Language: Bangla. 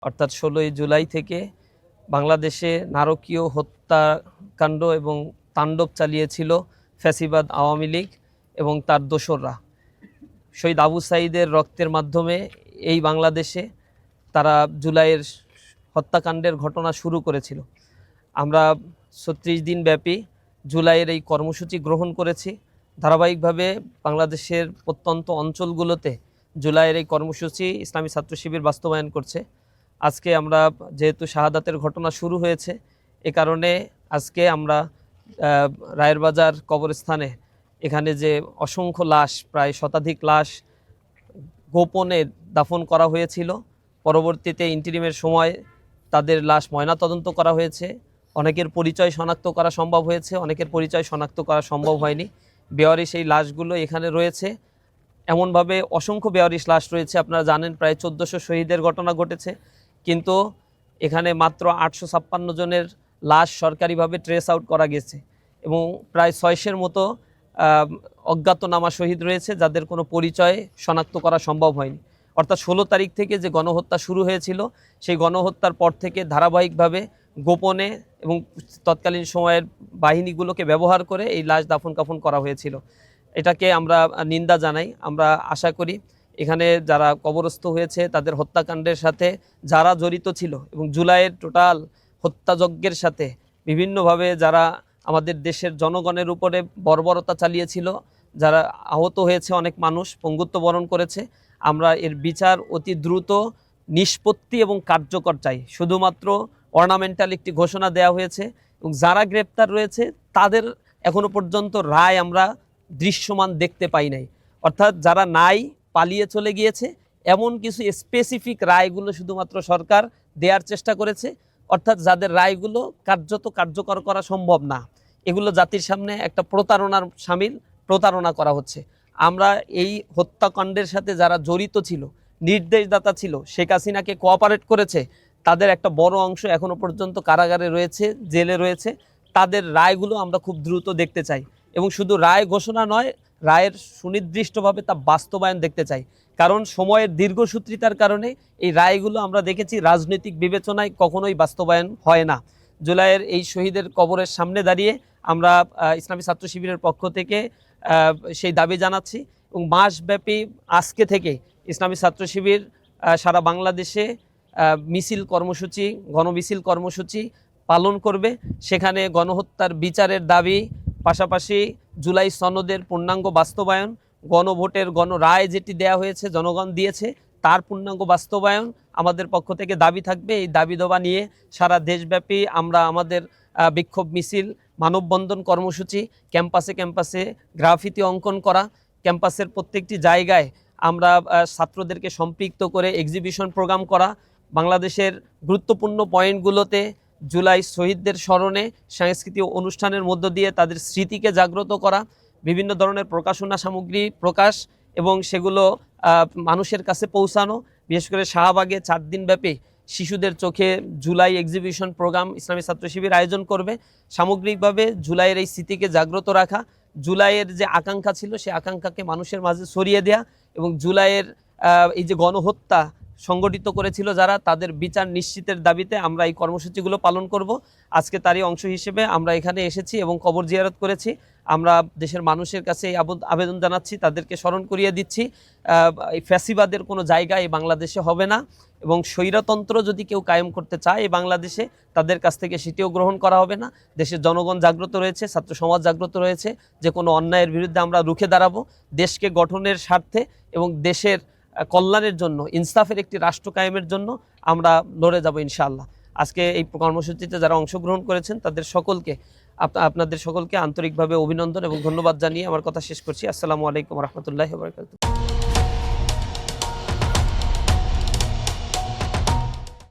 অর্থাৎ 16ই জুলাই থেকে বাংলাদেশে নারকীয় হত্যাকাণ্ড এবং তাণ্ডব চালিয়েছিল ফ্যাসিবাদ আওয়ামী লীগ এবং তার দোসররা। শহীদ আবু সাঈদের রক্তের মাধ্যমে এই বাংলাদেশে তারা জুলাইয়ের হত্যাকাণ্ডের ঘটনা শুরু করেছিল। আমরা 36 দিন ব্যাপী জুলাইয়ের এই কর্মসূচি গ্রহণ করেছি। ধারাবাহিকভাবে বাংলাদেশের প্রত্যন্ত অঞ্চলগুলোতে জুলাইয়ের এই কর্মসূচি ইসলামী ছাত্র শিবির বাস্তবায়ন করছে। আজকে আমরা যেহেতু শাহাদাতের ঘটনা শুরু হয়েছে, এ কারণে আজকে আমরা রায়ের বাজার কবরস্থানে এখানে যে অসংখ্য লাশ, প্রায় শতাধিক লাশ গোপনে দাফন করা হয়েছিল, পরবর্তীতে ইন্টিরিমের সময় তাদের লাশ ময়নাতদন্ত করা হয়েছে। অনেকের পরিচয় শনাক্ত করা সম্ভব হয়েছে, অনেকের পরিচয় শনাক্ত করা সম্ভব হয়নি। বেওয়ারিশ এই লাশগুলো এখানে রয়েছে। এমনভাবে অসংখ্য বেওয়ারিশ লাশ রয়েছে, আপনারা জানেন প্রায় 1400 শহীদের ঘটনা ঘটেছে, কিন্তু এখানে মাত্র 856 জনের লাশ সরকারিভাবে ট্রেস আউট করা গেছে এবং প্রায় 600-এর মতো অজ্ঞাতনামা শহীদ রয়েছে যাদের কোনো পরিচয় শনাক্ত করা সম্ভব হয়নি। অর্থাৎ 16 তারিখ থেকে যে গণহত্যা শুরু হয়েছিল, সেই গণহত্যার পর থেকে ধারাবাহিকভাবে গোপনে এবং তৎকালীন সময়ের বাহিনীগুলোকে ব্যবহার করে এই লাশ দাফন কাফন করা হয়েছিল। এটাকে আমরা নিন্দা জানাই। আমরা আশা করি এখানে যারা কবরস্থ হয়েছে তাদের হত্যাকাণ্ডের সাথে যারা জড়িত ছিল এবং জুলাইয়ের টোটাল হত্যাযজ্ঞের সাথে বিভিন্নভাবে যারা আমাদের দেশের জনগণের উপরে বর্বরতা চালিয়েছিল, যারা আহত হয়েছে, অনেক মানুষ পঙ্গুত্ব বরণ করেছে, আমরা এর বিচার অতি দ্রুত নিষ্পত্তি এবং কার্যকর চাই। শুধুমাত্র অর্নামেন্টাল একটি ঘোষণা দেওয়া হয়েছে এবং যারা গ্রেপ্তার রয়েছে তাদের এখনো পর্যন্ত রায় আমরা দৃশ্যমান দেখতে পাই নাই। অর্থাৎ যারা নাই, পালিয়ে চলে গিয়েছে, এমন কিছু স্পেসিফিক রায়গুলো শুধুমাত্র সরকার দেওয়ার চেষ্টা করেছে। অর্থাৎ যাদের রায়গুলো কার্যত কার্যকর করা সম্ভব না, এগুলো জাতির সামনে একটা প্রতারণার শামিল, প্রতারণা করা হচ্ছে। আমরা এই হত্যাকাণ্ডের সাথে যারা জড়িত ছিল, নির্দেশদাতা ছিল, শেখ হাসিনাকে কোঅপারেট করেছে, তাদের একটা বড় অংশ এখনো পর্যন্ত কারাগারে রয়েছে, জেলে রয়েছে। তাদের রায়গুলো আমরা খুব দ্রুত দেখতে চাই এবং শুধু রায় ঘোষণা নয়, রায়ের সুনির্দিষ্টভাবে তা বাস্তবায়ন দেখতে চাই। কারণ সময়ের দীর্ঘসূত্রিতার কারণে এই রায়গুলো আমরা দেখেছি রাজনৈতিক বিবেচনায় কখনোই বাস্তবায়ন হয় না। জুলাইয়ের এই শহীদের কবরের সামনে দাঁড়িয়ে আমরা ইসলামী ছাত্র শিবিরের পক্ষ থেকে সেই দাবি জানাচ্ছি এবং মাসব্যাপী আজকে থেকে ইসলামী ছাত্র শিবির সারা বাংলাদেশে মিছিল কর্মসূচি, গণমিছিল কর্মসূচি পালন করবে। সেখানে গণহত্যার বিচারের দাবি, পাশাপাশি জুলাই সনদের পূর্ণাঙ্গ বাস্তবায়ন, গণভোটের গণরায় যেটি দেয়া হয়েছে, জনগণ দিয়েছে, তার পূর্ণাঙ্গ বাস্তবায়ন আমাদের পক্ষ থেকে দাবি থাকবে। এই দাবি দাবা নিয়ে সারা দেশব্যাপী আমরা আমাদের বিক্ষোভ মিছিল, মানববন্ধন কর্মসূচি, ক্যাম্পাসে ক্যাম্পাসে গ্রাফিতি অঙ্কন করা, ক্যাম্পাসের প্রত্যেকটি জায়গায় আমরা ছাত্রদেরকে সম্পৃক্ত করে এক্সিবিশন প্রোগ্রাম করা, বাংলাদেশের গুরুত্বপূর্ণ পয়েন্টগুলোতে জুলাই শহীদদের স্মরণে সাংস্কৃতিক অনুষ্ঠানের মধ্য দিয়ে তাদের স্মৃতিকে জাগ্রত করা, বিভিন্ন ধরনের প্রকাশনা সামগ্রী প্রকাশ এবং সেগুলো মানুষের কাছে পৌঁছানো। বিশেষ করে শাহবাগে 4 দিন ব্যাপী শিশুদের চোখে জুলাই এক্সিবিশন প্রোগ্রাম ইসলামী ছাত্র শিবির আয়োজন করবে। সামগ্রিকভাবে জুলাইয়ের এই স্মৃতিকে জাগ্রত রাখা, জুলাইয়ের যে আকাঙ্ক্ষা ছিল সেই আকাঙ্ক্ষাকে মানুষের মাঝে ছড়িয়ে দেয়া এবং জুলাইয়ের এই যে গণহত্যা সংগঠিত করেছিল যারা, তাদের বিচার নিশ্চিতের দাবিতে আমরা এই কর্মসূচিগুলো পালন করব। আজকে তারই অংশ হিসেবে আমরা এখানে এসেছি এবং কবর জিয়ারত করেছি। আমরা দেশের মানুষের কাছে এই আবেদন জানাচ্ছি, তাদেরকে স্মরণ করিয়ে দিচ্ছি, এই ফ্যাসিবাদের কোনো জায়গা এই বাংলাদেশে হবে না এবং স্বৈরতন্ত্র যদি কেউ কায়েম করতে চায় এই বাংলাদেশে, তাদের কাছ থেকে সেটিও গ্রহণ করা হবে না। দেশের জনগণ জাগ্রত রয়েছে, ছাত্র সমাজ জাগ্রত রয়েছে, যে কোনো অন্যায়ের বিরুদ্ধে আমরা রুখে দাঁড়াবো। দেশকে গঠনের স্বার্থে এবং দেশের কল্যাণের জন্য, ইনসাফের একটি রাষ্ট্র কায়েমের জন্য আমরা লড়ে যাব ইনশাআল্লাহ। আজকে এই কর্মসূচিতে যারা অংশগ্রহণ করেছেন তাদের সকলকে, আপনাদের সকলকে আন্তরিকভাবে অভিনন্দন এবং ধন্যবাদ জানিয়ে আমার কথা শেষ করছি। আসসালামু আলাইকুম রহমতুল্লাহি ওয়া বারাকাতুহু।